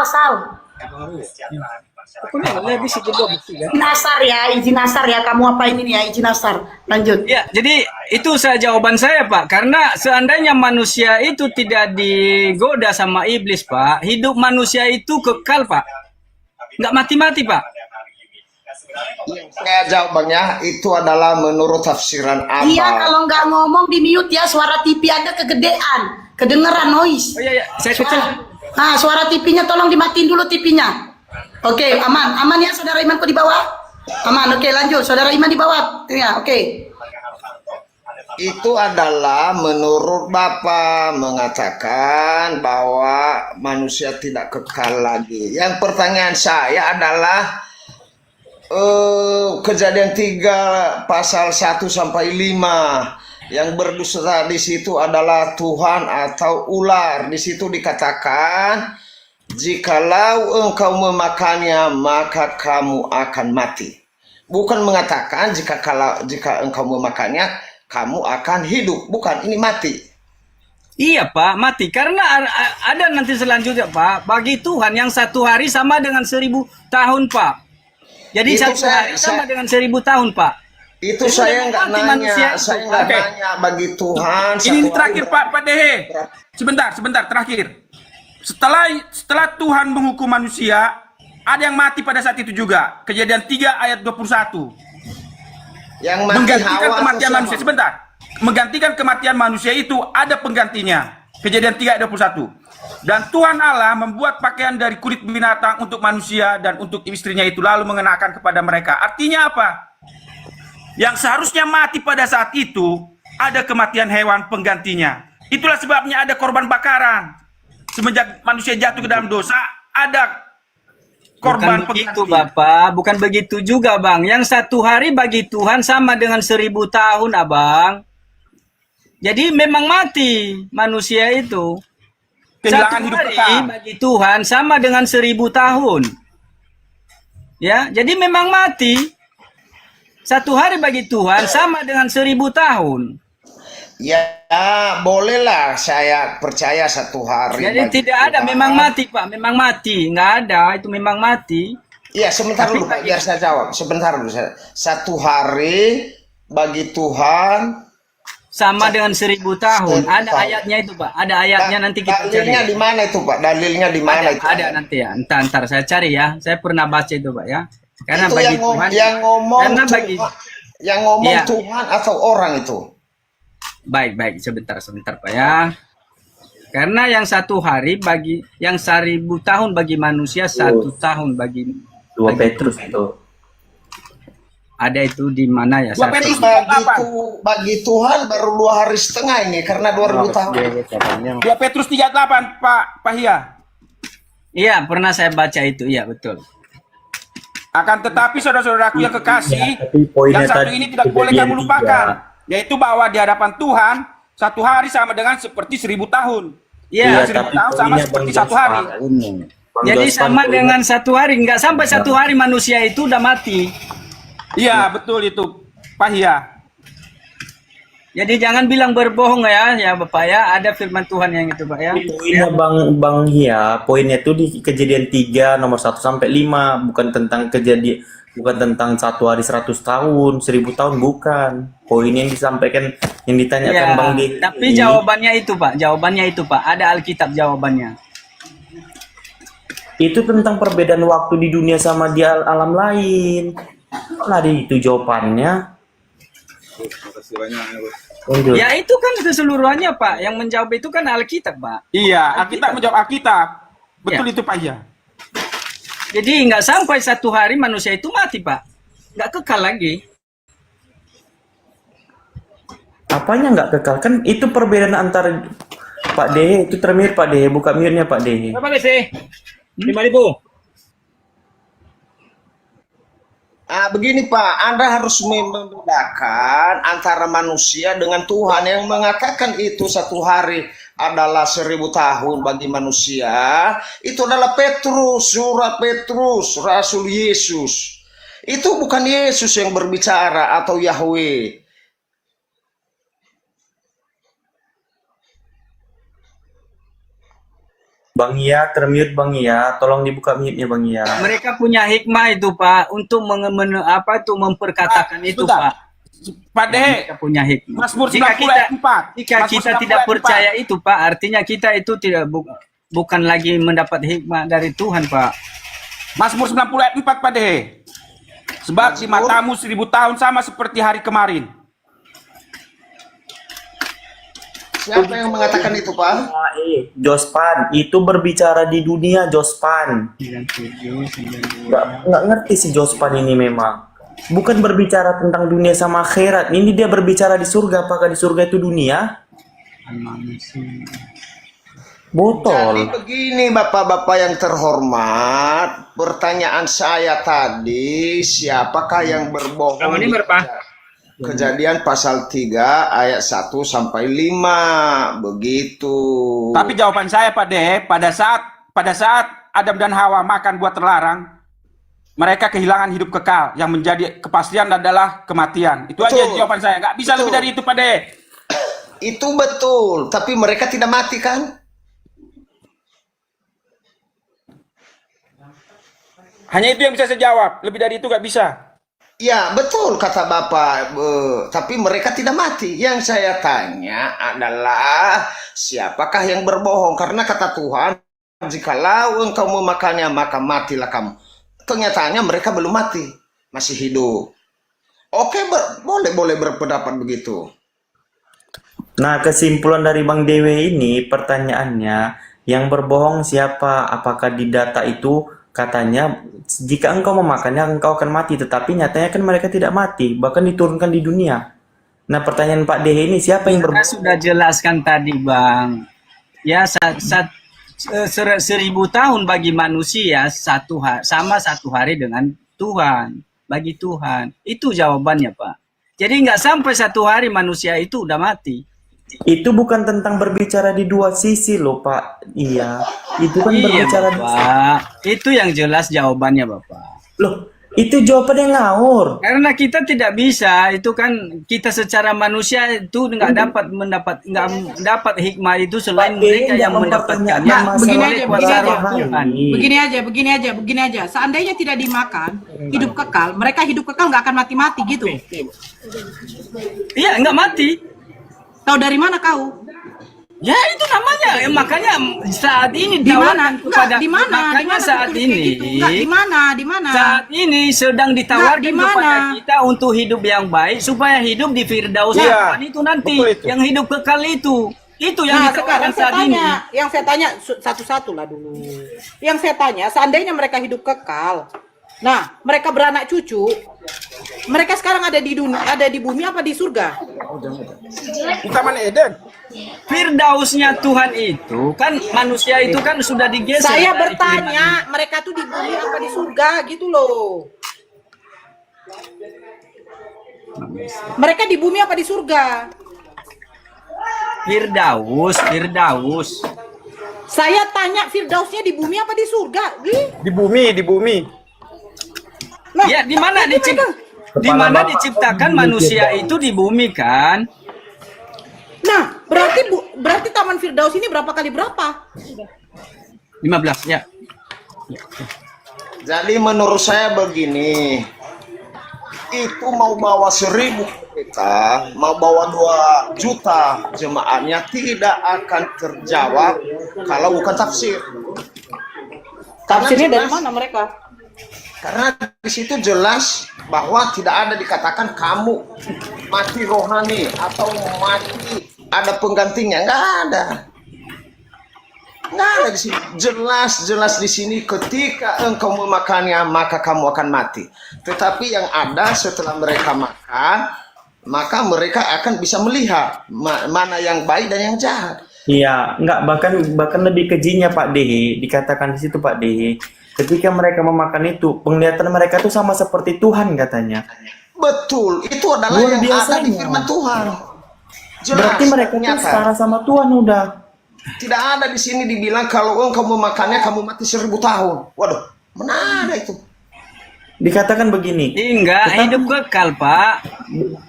Sal. Pokoknya lebih sih kedua bukti kan. Izin nasar ya, kamu apa ini ya, izin nasar. Lanjut. Ya, jadi itu jawaban saya, Pak. Karena seandainya manusia itu tidak digoda sama iblis, Pak, hidup manusia itu kekal, Pak. Nggak mati-mati, Pak. Saya jawabannya itu adalah menurut tafsiran Abang. Iya, kalau nggak ngomong di mute ya, suara TV Anda kegedean, kedengeran noise. Oh iya, saya kecil. Nah, suara TV-nya tolong dimatiin dulu TV-nya. Oke, aman ya saudara Imanku di bawah. Aman, oke lanjut. Saudara Iman di bawah. Ya, oke. Itu adalah menurut Bapak mengatakan bahwa manusia tidak kekal lagi. Yang pertanyaan saya adalah Kejadian 3 pasal 1 sampai 5 yang berdusta di situ adalah Tuhan atau ular. Di situ dikatakan, jikalau engkau memakannya maka kamu akan mati. Bukan mengatakan jika engkau memakannya kamu akan hidup. Bukan, ini mati. Iya, Pak, mati. Karena ada nanti selanjutnya, Pak. Bagi Tuhan yang satu hari sama dengan 1000 tahun, Pak. Jadi Itu satu hari sama dengan 1000 tahun, Pak. Itu Jadi saya nggak nanya, saya nggak Oke. nanya bagi Tuhan. Ini satu terakhir hari Pak Dehe. Sebentar terakhir. Setelah Tuhan menghukum manusia, ada yang mati pada saat itu juga. Kejadian 3 ayat 21. yang mati Menggantikan Hawa kematian atau manusia. siapa? Sebentar. Menggantikan kematian manusia itu ada penggantinya. Kejadian 3 ayat 21. Dan Tuhan Allah membuat pakaian dari kulit binatang untuk manusia dan untuk istrinya itu lalu mengenakan kepada mereka. Artinya apa? Yang seharusnya mati pada saat itu ada kematian hewan penggantinya. Itulah sebabnya ada korban bakaran. Semenjak manusia jatuh ke dalam dosa, ada korban Bukan begitu, pengganti. Bapak. Bukan begitu juga, Bang. Yang satu hari bagi Tuhan sama dengan 1000 tahun, Abang. Jadi memang mati manusia itu. Kehilangan Satu hidup hari kekal. bagi Tuhan sama dengan 1000 tahun. Ya, jadi memang mati. Satu hari bagi Tuhan sama dengan 1000 tahun. Ya, bolehlah saya percaya satu hari. Jadi bagi tidak ada, Tuhan. memang mati, Pak. Memang mati. Nggak ada, itu memang mati. Iya, sebentar Tapi dulu Pak, biar saya jawab. Sebentar dulu. Satu hari bagi Tuhan. Sama dengan 1000 tahun. 1000 Ada tahun. ayatnya itu, Pak. Ada ayatnya, nanti kita Dalilnya cari. di mana itu Pak? Dalilnya di mana itu? Ada nanti ya. Ntar saya cari ya. Saya pernah baca itu, Pak ya. Karena Itu bagi yang, Tuhan. yang ngomong Karena Tuhan, bagi yang ngomong Iya. Tuhan atau orang itu? baik sebentar Pak ya. Karena yang satu hari bagi yang 1000 tahun bagi manusia, 1 tahun bagi 2 bagi Petrus Tuhan. itu. Ada itu di mana ya? 2 Satu. Petrus Bagi Tuhan baru 2 hari setengah ini karena 2000 tahun. 2 Petrus 3:8 Pak Hia. Iya, pernah saya baca itu. Iya, betul. Akan tetapi saudara-saudaraku yang kekasih, Ya, tapi poinnya yang satu tadi ini tidak boleh Kejadian kamu lupakan, 3. yaitu bahwa di hadapan Tuhan satu hari sama dengan seperti 1000 tahun. Iya, 1000 tahun sama seperti satu hari. jadi sama dengan 1 hari, nggak sampai 1 hari manusia itu udah mati. Iya, betul itu Pak Hia. Jadi jangan bilang berbohong ya Bapak ya. Ada firman Tuhan yang itu, Pak ya. Poinnya Bang Hia, poinnya itu di Kejadian 3 nomor 1 sampai 5, bukan tentang 1 hari 100 tahun, 1000 tahun, bukan. Poin yang disampaikan, yang ditanyakan Ya, Bang Diki. tapi jawabannya itu, Pak. Jawabannya itu, Pak. Ada Alkitab jawabannya. Itu tentang perbedaan waktu di dunia sama di alam lain. Nah, itu jawabannya. Lanjut. Ya itu kan keseluruhannya, Pak. Yang menjawab itu kan Alkitab, Pak. Iya, Alkitab menjawab Alkitab. Betul Ya. itu Pak Hia. Jadi nggak sampai 1 hari manusia itu mati, Pak. Nggak kekal lagi. Apanya nggak kekal? Kan itu perbedaan antara Pak Dehe, itu termir Pak Dehe, buka mute-nya Pak Dehe. Berapa sih? 5.000. Begini Pak, Anda harus membedakan antara manusia dengan Tuhan. Yang mengatakan itu 1 hari adalah 1000 tahun bagi manusia, itu adalah Petrus, surat Petrus, Rasul Yesus. Itu bukan Yesus yang berbicara atau Yahweh. Bang Iya, termute Bang Iya, tolong dibuka mute-nya Bang Iya. Mereka punya hikmah itu Pak untuk memperkatakan itu sebentar. Pak. Pak Dehe, Mereka punya hikmah. Mazmur Jika 90 kita ayat 4. jika Mazmur kita 90 tidak ayat 4. percaya itu Pak, artinya kita itu tidak bukan lagi mendapat hikmah dari Tuhan Pak. Mazmur 90 ayat 4 Pak Dehe. Sebab di matamu 1000 tahun sama seperti hari kemarin. Siapa yang mengatakan itu, Pak? Jospan, itu berbicara di dunia Jospan. Nggak ngerti si Jospan ini memang. Bukan berbicara tentang dunia sama akhirat. Ini dia berbicara di surga. Apakah di surga itu dunia? Jadi Botol. begini Bapak-bapak yang terhormat, pertanyaan saya tadi, siapakah yang berbohong? Kamu ini di berapa? Kejadian pasal 3 ayat 1 sampai 5, begitu. Tapi jawaban saya Pak Dehe, pada saat Adam dan Hawa makan buah terlarang, mereka kehilangan hidup kekal. Yang menjadi kepastian adalah kematian. Itu aja Betul. jawaban saya. Nggak bisa Betul. lebih dari itu Pak Dehe. Itu betul, tapi mereka tidak mati kan? Hanya itu yang bisa saya jawab. Lebih dari itu nggak bisa. Ya, betul kata Bapak, tapi mereka tidak mati. Yang saya tanya adalah siapakah yang berbohong? Karena kata Tuhan, jikalau engkau memakannya maka matilah kamu. Kenyataannya mereka belum mati, masih hidup. Oke, boleh berpendapat begitu. Nah, kesimpulan dari Bang Dewe ini, pertanyaannya, yang berbohong siapa? Apakah di data itu katanya, jika engkau memakannya, engkau akan mati. Tetapi nyatanya kan mereka tidak mati, bahkan diturunkan di dunia. Nah, pertanyaan Pak Dehe ini, siapa yang Kita berbohong? sudah jelaskan tadi Bang. Ya, 1000 tahun bagi manusia sama 1 hari dengan Tuhan. Bagi Tuhan. Itu jawabannya Pak. Jadi nggak sampai 1 hari manusia itu udah mati. Itu bukan tentang berbicara di dua sisi loh Pak. Iya, itu kan Iya berbicara di... Bapak. Itu yang jelas jawabannya Bapak. Loh, itu jawabannya ngawur. Karena kita tidak bisa, itu kan kita secara manusia itu nggak dapat hikmah itu selain Pak, mereka dia yang nggak mendapatkannya. mempertanyakan Nah, begini masalah aja, kuasa begini aja. roh Tuhan. Begini aja. Seandainya tidak dimakan, hidup kekal, mereka hidup kekal nggak akan mati-mati gitu. Iya, nggak mati. Tahu dari mana kau? Ya itu namanya, makanya saat ini Di mana? ditawarkan kepada Enggak, di mana? makanya Di mana saat tertulis ini kayak gitu? Enggak, di mana? Di mana? saat ini sedang ditawarkan Di mana? kepada kita untuk hidup yang baik supaya hidup di Firdaus Iya, Tuhan itu nanti betul itu. yang hidup kekal itu yang Nah, ditawarkan sekarang saya saat ini. tanya, yang saya tanya satu-satu lah dulu. Yang saya tanya, seandainya mereka hidup kekal, nah mereka beranak cucu, mereka sekarang ada di dunia, ada di bumi apa di surga? Di Taman Eden. Firdausnya Tuhan itu kan manusia itu kan sudah digeser. Saya dari bertanya, mereka tuh di bumi apa di surga gitu loh? Mereka di bumi apa di surga? Firdaus. Saya tanya Firdausnya di bumi apa di surga? Di bumi. Nah, Ya, di mana tapi mereka- di mana diciptakan manusia itu di bumi kan? Nah, berarti Taman Firdaus ini berapa kali berapa? 15 ya. Jadi menurut saya begini, itu mau bawa 1000 kita, mau bawa 2 juta jemaatnya tidak akan terjawab kalau bukan tafsir. Tafsirnya dari jelas- mana mereka? Karena di situ jelas bahwa tidak ada dikatakan kamu mati rohani atau mati ada penggantinya, nggak ada. Nggak ada di sini. Jelas di sini ketika engkau memakannya maka kamu akan mati. Tetapi yang ada setelah mereka makan, maka mereka akan bisa melihat mana yang baik dan yang jahat. Iya, enggak, bahkan lebih kejinya Pak Dehe, dikatakan di situ Pak Dehe, ketika mereka memakan itu, penglihatan mereka tuh sama seperti Tuhan katanya. Betul, itu adalah Luar yang ada biasanya. di firman Tuhan. Jelas, Berarti mereka tuh nyata. setara sama Tuhan udah. Tidak ada di sini dibilang kalau engkau memakannya kamu mati 1000 tahun. Waduh, mana ada itu? Dikatakan begini. Enggak, Tetapi- hidup kekal, Pak.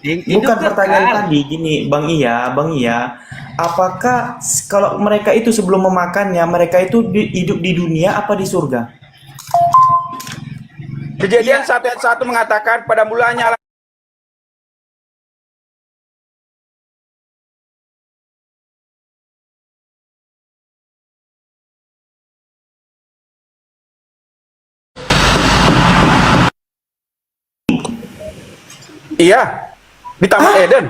Hidup Bukan pertanyaan kekal. tadi gini, Bang Iya, apakah kalau mereka itu sebelum memakannya, mereka itu hidup di dunia apa di surga? Kejadian 1 ayat 1 mengatakan pada mulanya Allah Iya, di Taman Eden.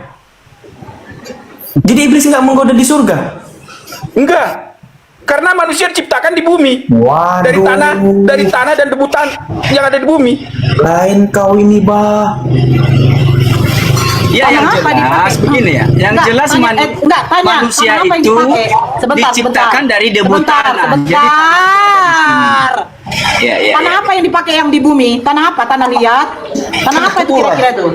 Jadi iblis nggak menggoda di surga? Enggak. Karena manusia diciptakan di bumi. Waduh. Dari tanah dan debu yang ada di bumi. Lain kau ini, Bah. Ya, yang Tanah apa jelas dipakai? begini ya. Yang Enggak, jelas tanya, enggak, tanya, manusia tanah apa yang itu dipakai? diciptakan dari debu tanah. Jadi Sebentar. ya. Tanah apa yang dipakai yang di bumi? Tanah apa? Tanah liat? Tanah apa itu kira-kira tuh?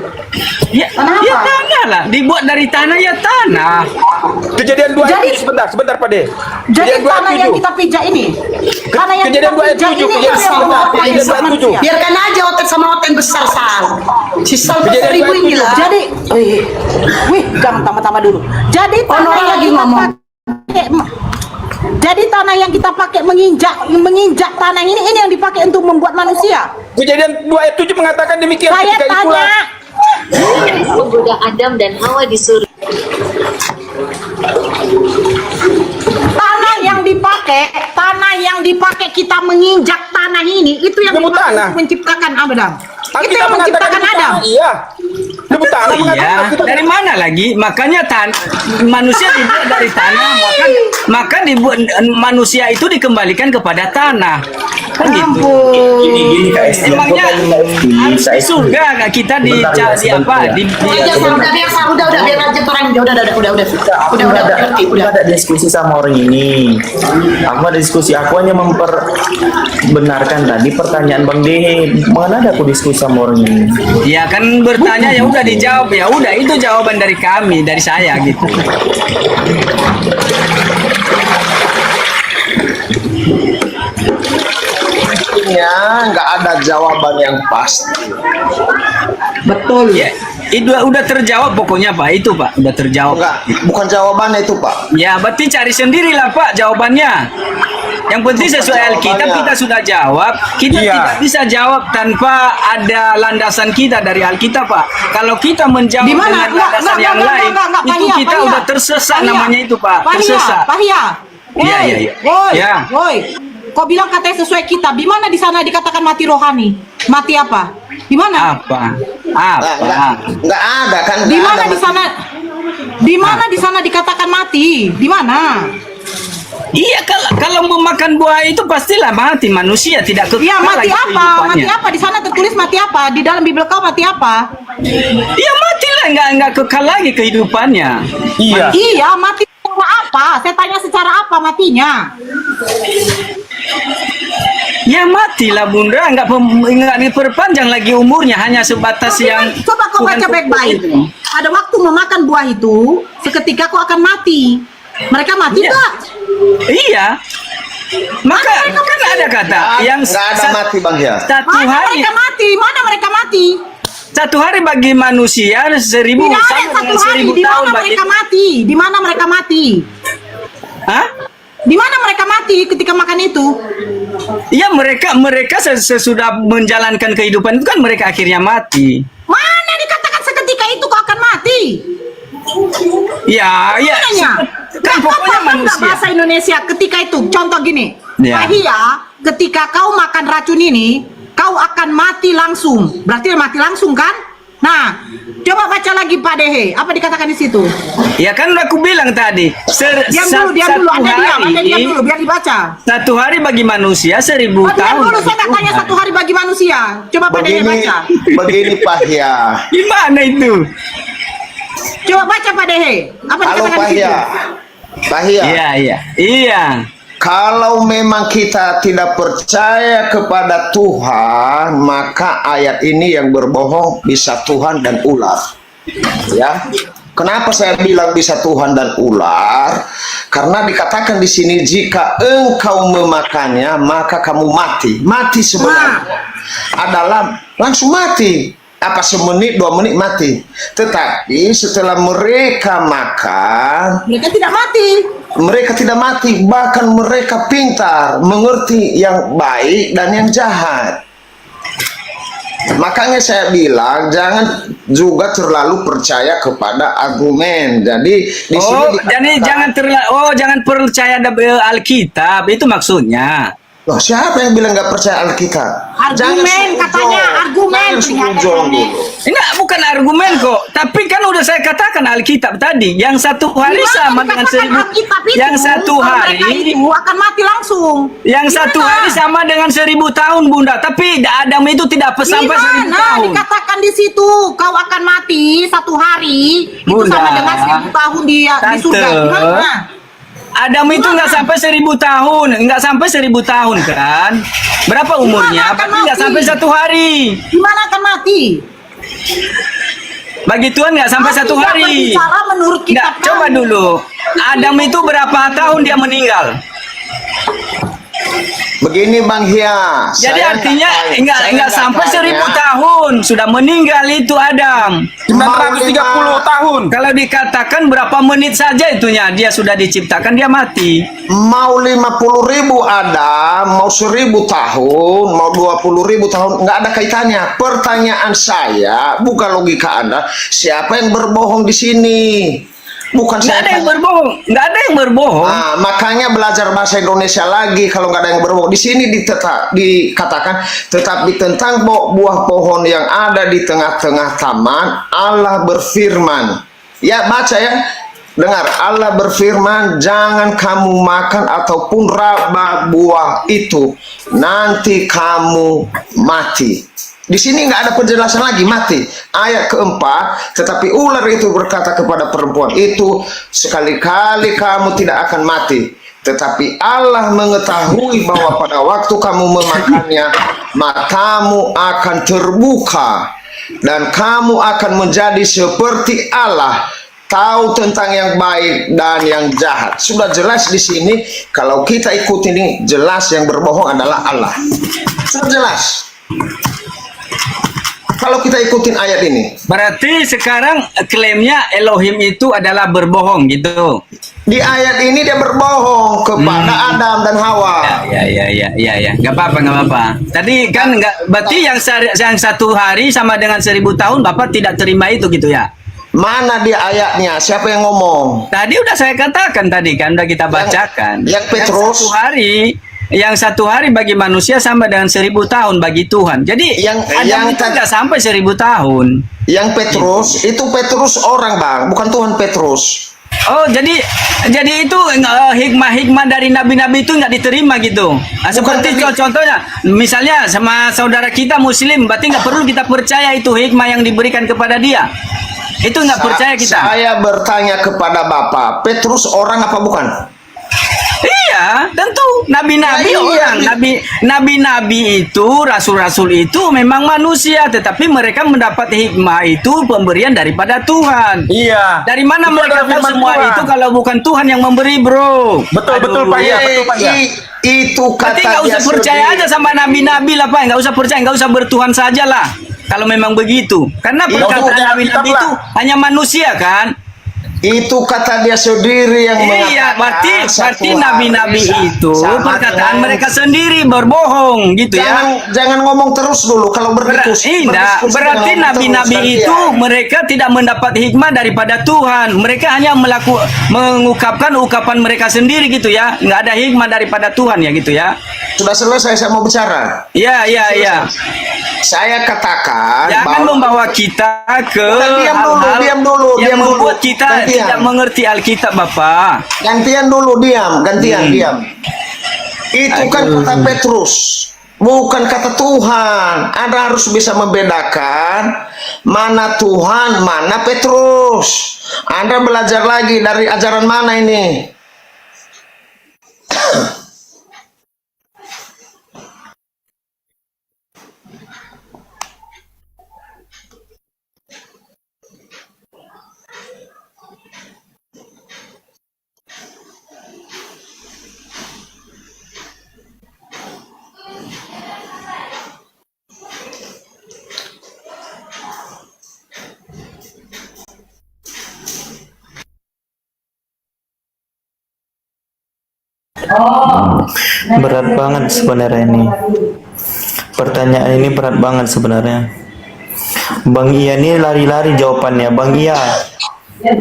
Ya, Tanah ya apa? tanah lah. Dibuat dari tanah ya tanah. Kejadian 2 Jadi- ayat sebentar Pak De. Jadi Kejadian 2 tanah ayat yang 7. kita pijak ini, tanah yang Kejadian kita 2 ayat pijak 7, ini kejadian itu yang sebentar, dipakai kejadian sama 2 ayat 7. manusia. Biarkan aja otot sama otot yang besar, Sal. Si Sal Kejadian 1000 dua ini tujuh. lah. Jadi, wih, jangan tama-tama dulu. Jadi Orang tanah yang lagi kita ngomong. pakai, jadi tanah yang kita pakai menginjak tanah ini yang dipakai untuk membuat manusia. Kejadian 2 ayat 7 mengatakan demikian. Saya Ketika itulah tanya, menggoda Adam dan Hawa di surga. tanah yang dipakai kita menginjak tanah ini itu yang Debu dipakai tanah. untuk menciptakan Adam. Itu Alkitab yang menciptakan mengatakan Adam. Iya. Debu tanah Iya, mengatakan Alkitab. dari mana lagi? Makanya manusia dibuat dari tanah, maka dibuat manusia itu dikembalikan kepada tanah. Kan gitu. Gini Kak Esti, Emangnya harus di surga nggak kita di Sebentar, di apa? sebentar. Udah, Sal, biar Sal, udah, biar aja orang udah, ngerti, Aku udah. nggak ada diskusi sama orang ini. Aku ada diskusi. Aku hanya memperbenarkan tadi pertanyaan Bang Dehe. Mana ada aku diskusi sama orang ini? Ya kan bertanya ya udah dijawab, ya udah itu jawaban dari kami, dari saya gitu. Intinya nggak ada jawaban yang pasti. Betul. Ya, itu udah terjawab pokoknya Pak, itu Pak, udah terjawab. Enggak, bukan jawabannya itu, Pak. Ya, berarti cari sendirilah Pak jawabannya. Yang penting sesuai Alkitab jawabannya. kita sudah jawab. Kita Iya. tidak bisa jawab tanpa ada landasan kita dari Alkitab Pak. Kalau kita menjawab Di mana? dengan landasan yang lain, itu kita udah tersesat namanya itu Pak, tersesat. Pahia. Iya, iya, iya. Woi, Ya. woi. Kok bilang katanya sesuai kitab? Di mana di sana dikatakan mati rohani? Mati apa? Di mana? Apa? Nggak ada kan? Di nggak mana ada di sana? Di mana di sana dikatakan mati? Di mana? Iya, kalau memakan buah itu pastilah mati manusia, tidak kekal Iya, mati lagi apa? kehidupannya. Mati apa? Di sana tertulis mati apa? Di dalam Bible kau mati apa? Iya, matilah, nggak kekal lagi kehidupannya. Iya. Iya, mati secara apa? Saya tanya secara apa matinya? Ya matilah Bunda, nggak diperpanjang lagi umurnya, hanya sebatas yang Coba kau Tuhan baca baik-baik. itu. Ada waktu memakan buah itu, seketika kau akan mati. Mereka mati Iya. tak? Iya. Maka kan ada kata yang nggak ada mati, Bang ya. satu Mana hari mereka mati? Mana mereka mati? satu hari bagi manusia 1000 Tidak ada sama satu dengan hari. 1000 Di tahun mana bagi. mereka mati? Di mana mereka mati? Hah? Di mana mereka mati ketika makan itu? Iya, mereka sesudah menjalankan kehidupan itu kan mereka akhirnya mati. Mana dikatakan seketika itu kau akan mati? Ya, ya. Mananya? Kan Kau pokoknya paham nggak manusia. bahasa Indonesia ketika itu? Contoh gini. Ya. Pahia, ketika kau makan racun ini, kau akan mati langsung. Berarti mati langsung kan? Nah, coba baca lagi Pak Dehe. Apa dikatakan di situ? Ya kan udah aku bilang tadi. Diam dulu. Anda diam dulu, biar dibaca. Satu hari bagi manusia 1000 Oh, diam tahun. dulu, saya nggak tanya satu hari bagi manusia. Coba Pak Dehe baca. Begini Pak ya. Gimana itu? Coba baca Pak Dehe. Apa Halo dikatakan Pak di situ? ya. Pak ya. Iya. Kalau memang kita tidak percaya kepada Tuhan, maka ayat ini yang berbohong bisa Tuhan dan ular. Ya. Kenapa saya bilang bisa Tuhan dan ular? Karena dikatakan di sini jika engkau memakannya maka kamu mati. Mati sebenarnya adalah langsung mati. Apa semenit 2 menit mati. Tetapi setelah mereka makan, Mereka tidak mati. mereka tidak mati, bahkan mereka pintar mengerti yang baik dan yang jahat. Makanya saya bilang jangan juga terlalu percaya kepada argumen. Jadi di sini jadi jangan percaya Alkitab, itu maksudnya. loh, siapa yang bilang nggak percaya Alkitab? Argumen katanya, argumen. Jangan Ternyata sujud aneh. dulu. Enggak, bukan argumen kok. Tapi kan udah saya katakan Alkitab tadi, yang 1 hari Gimana sama dengan dikatakan 1000. Alkitab itu, Yang 1 kalau hari, mereka itu akan mati langsung. yang 1 Gimana? hari sama dengan 1000 tahun, Bunda. Tapi Adam itu tidak sampai 1000 Gimana tahun. dikatakan di situ kau akan mati 1 hari itu Bunda, sama dengan 1000 tahun di surga. Tante, Gimana? Adam itu nggak sampai 1000 tahun, nggak sampai 1000 tahun kan? Berapa umurnya? Gimana akan Berarti nggak mati? sampai 1 hari. Gimana akan mati? Bagi Tuhan nggak sampai Kau 1 tidak hari. berbicara menurut Nggak, kitab coba kamu. dulu. Adam itu berapa tahun dia meninggal? Begini Bang Hia, Jadi saya artinya saya nggak nggak sampai tanya. 1000 tahun sudah meninggal itu Adam. 930 tahun. Kalau dikatakan berapa menit saja itunya dia sudah diciptakan dia mati. Mau 50.000 ada, mau 1000 tahun, mau 20.000 tahun, nggak ada kaitannya. Pertanyaan saya, bukan logika Anda, siapa yang berbohong di sini? Bukan Nggak saya. ada yang berbohong, nggak ada yang berbohong. Nah, makanya belajar bahasa Indonesia lagi kalau nggak ada yang berbohong. Di sini dikatakan tetapi tentang buah pohon yang ada di tengah-tengah taman, Allah berfirman. Ya, baca ya. Dengar, Allah berfirman, jangan kamu makan ataupun raba buah itu, nanti kamu mati. Di sini nggak ada penjelasan lagi mati. Ayat keempat, tetapi ular itu berkata kepada perempuan itu, sekali-kali kamu tidak akan mati. Tetapi Allah mengetahui bahwa pada waktu kamu memakannya, matamu akan terbuka dan kamu akan menjadi seperti Allah, tahu tentang yang baik dan yang jahat. Sudah jelas di sini. Kalau kita ikuti ini, jelas yang berbohong adalah Allah. Sudah jelas. Kalau kita ikutin ayat ini, Berarti sekarang klaimnya Elohim itu adalah berbohong gitu. di ayat ini dia berbohong kepada Adam dan Hawa. Ya, nggak apa-apa. Tadi kan nggak, berarti yang 1 hari sama dengan 1000 tahun Bapak tidak terima itu gitu ya? Mana dia ayatnya? Siapa yang ngomong? Tadi udah saya katakan tadi kan, udah kita bacakan. yang Petrus. Yang 1 hari bagi manusia sama dengan 1000 tahun bagi Tuhan. Jadi Adam itu nggak sampai 1000 tahun. Yang Petrus, itu Petrus orang Bang, bukan Tuhan Petrus. Oh, jadi itu hikmah-hikmah dari nabi-nabi itu nggak diterima gitu. Nah, seperti contohnya, misalnya sama saudara kita Muslim, berarti nggak perlu kita percaya itu hikmah yang diberikan kepada dia. Itu nggak percaya kita. Saya bertanya kepada Bapak, Petrus orang apa bukan? Iya, tentu nabi-nabi Ya, iya. orang, nabi-nabi itu, rasul-rasul itu memang manusia, tetapi mereka mendapat hikmah itu pemberian daripada Tuhan. Iya. Dari mana Itu mereka adalah tahu firman semua Tuhan. itu kalau bukan Tuhan yang memberi, bro? Betul Pak ya, betul Pak ya. Itu Berarti kata nggak dia usah percaya sendiri. aja sama nabi-nabi lah, Pak. Nggak usah percaya, nggak usah bertuhan saja lah. Kalau memang begitu, karena Iya, perkataan percaya nabi-nabi Alkitab itu lah. hanya manusia kan? Itu kata dia sendiri yang Iya, mengatakan berarti satu nabi-nabi hari itu sama perkataan dengan- mereka sendiri berbohong gitu ya. Jangan ngomong terus dulu kalau berdiskusi. Berarti nabi-nabi itu mereka tidak mendapat hikmah daripada Tuhan. Mereka hanya mengungkapkan ucapan mereka sendiri gitu ya. Nggak ada hikmah daripada Tuhan ya gitu ya. Sudah selesai saya mau bicara. Iya. Saya katakan Jangan membawa kita ke Diam dulu, yang diam dulu. membuat kita Gantian. tidak mengerti Alkitab, Bapak. gantian dulu, gantian. Itu kan kata Petrus, bukan kata Tuhan. Anda harus bisa membedakan mana Tuhan, mana Petrus. Anda belajar lagi dari ajaran mana ini? Berat banget sebenarnya ini. Pertanyaan ini berat banget sebenarnya. Bang Iya ini lari-lari jawabannya. Bang Iya,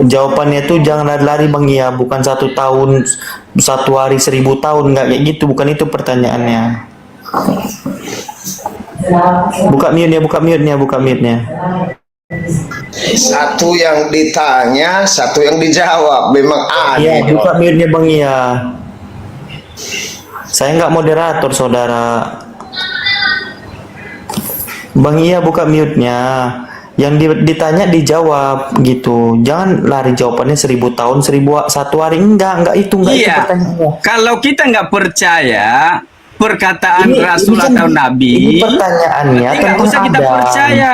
jawabannya tuh jangan lari-lari Bang Iya. Bukan 1 tahun, 1 hari 1000 tahun. Nggak kayak gitu. Bukan itu pertanyaannya. Buka mute-nya, buka mute-nya, buka mute-nya. Satu yang ditanya, satu yang dijawab. Memang Iya, aneh. buka mute-nya Bang Iya. Saya nggak moderator, saudara. Bang Iya buka mute-nya. Yang ditanya dijawab gitu. Jangan lari jawabannya 1000 tahun, 1 hari. Enggak itu Iya. pertanyaannya. Kalau kita nggak percaya perkataan Rasul kan- atau Nabi, ini pertanyaannya berarti nggak tentang usah kita Adam. percaya.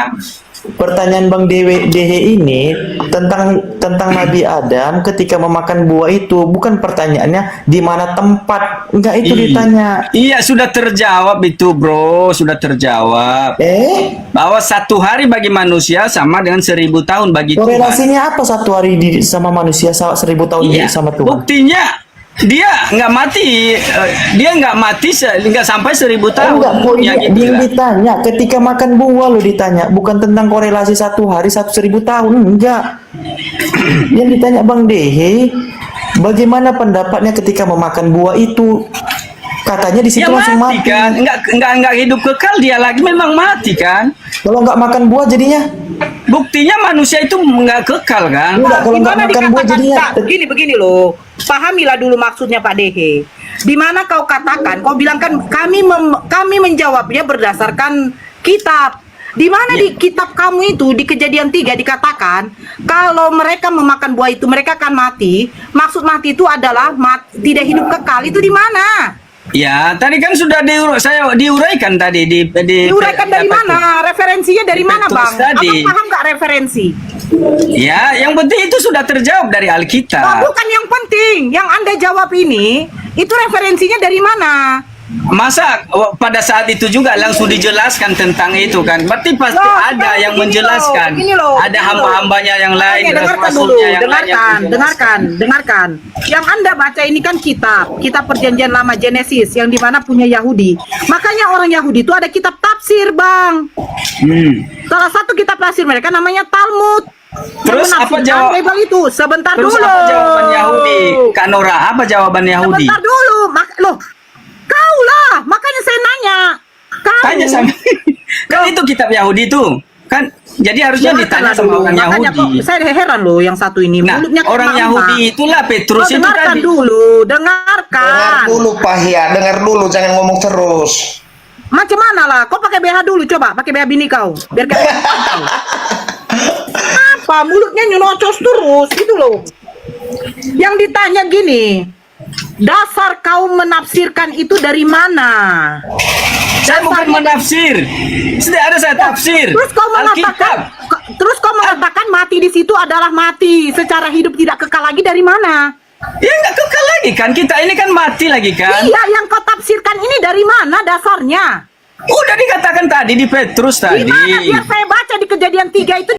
Pertanyaan Bang Dehe ini tentang Nabi Adam ketika memakan buah itu, bukan pertanyaannya di mana tempat. Enggak itu ditanya. Iya, sudah terjawab itu, bro. Sudah terjawab. Bahwa 1 hari bagi manusia sama dengan 1000 tahun bagi Tuhan. Korelasinya apa 1 hari sama manusia 1000 tahun Iya, sama Tuhan? buktinya dia nggak mati, dia nggak mati nggak sampai 1000 tahun. Enggak, Ya gitu yang lah. ditanya ketika makan buah lo ditanya, bukan tentang korelasi 1 hari 1000 tahun, enggak. Yang ditanya Bang Dehe, bagaimana pendapatnya ketika memakan buah itu? Katanya di situ Ya langsung mati mati. kan, nggak hidup kekal, dia lagi memang mati kan. Kalau nggak makan buah jadinya? Buktinya manusia itu nggak kekal kan. Enggak, kalau nggak Gimana makan buah dikatakan, jadinya. Kak? Begini loh. Pahamilah dulu maksudnya Pak Dehe. Di mana kau katakan, kau bilang kan kami menjawabnya berdasarkan kitab. Di mana di kitab kamu itu di Kejadian 3 dikatakan kalau mereka memakan buah itu mereka akan mati. Maksud mati itu adalah tidak hidup kekal. Itu di mana? Ya, tadi kan sudah diuraikan tadi Diuraikan dari mana? Referensinya dari mana, Terus Bang? tadi. Abang paham nggak referensi? Ya, yang penting itu sudah terjawab dari Oh, Alkitab. bukan yang penting. Yang Anda jawab ini, itu referensinya dari mana? Masa pada saat itu juga langsung dijelaskan tentang itu kan? Berarti pasti Loh, ada sekarang yang begini menjelaskan. loh, begini loh, Ada begini hamba-hambanya yang lain, Oke, dengarkan dulu, rasulnya yang lain yang menjelaskan. dengarkan. Yang Anda baca ini kan kitab Perjanjian Lama Genesis yang dimana punya Yahudi. Makanya orang Yahudi itu ada kitab tafsir, Bang. Salah satu kitab tafsir mereka namanya Talmud. Terus Yang apa menafsirkan jawab? Bible itu? Sebentar Terus dulu. apa jawaban Yahudi? Kak Nora, apa jawaban Yahudi? Sebentar dulu. Loh, kau lah. Makanya saya nanya. Kau. Tanya sama kan itu kitab Yahudi tuh kan, jadi harusnya ditanya Dengarkanlah sama dulu. orang Makanya Yahudi. kok saya heran loh yang satu ini. Nah, Mulutnya kayak orang mama. Yahudi itulah Petrus itu dengarkan tadi. dulu, Dengar dengarkan. dulu Pak Hia, dengar dulu, jangan ngomong terus. Macam mana lah? Kau pakai BH dulu, coba pakai BH bini kau, biar kayak tahu. Apa mulutnya nyelocos terus gitu loh. Yang ditanya gini, dasar kau menafsirkan itu dari mana? Saya bukan menafsir. Sudah ada saya tafsir. Terus kau mengatakan, mati di situ adalah mati secara hidup tidak kekal lagi dari mana? Ya nggak kekal lagi kan, kita ini kan mati lagi kan. Iya, yang kau tafsirkan ini dari mana dasarnya? Udah dikatakan tadi di Petrus tadi. Di mana? Biar saya baca di Kejadian 3 itu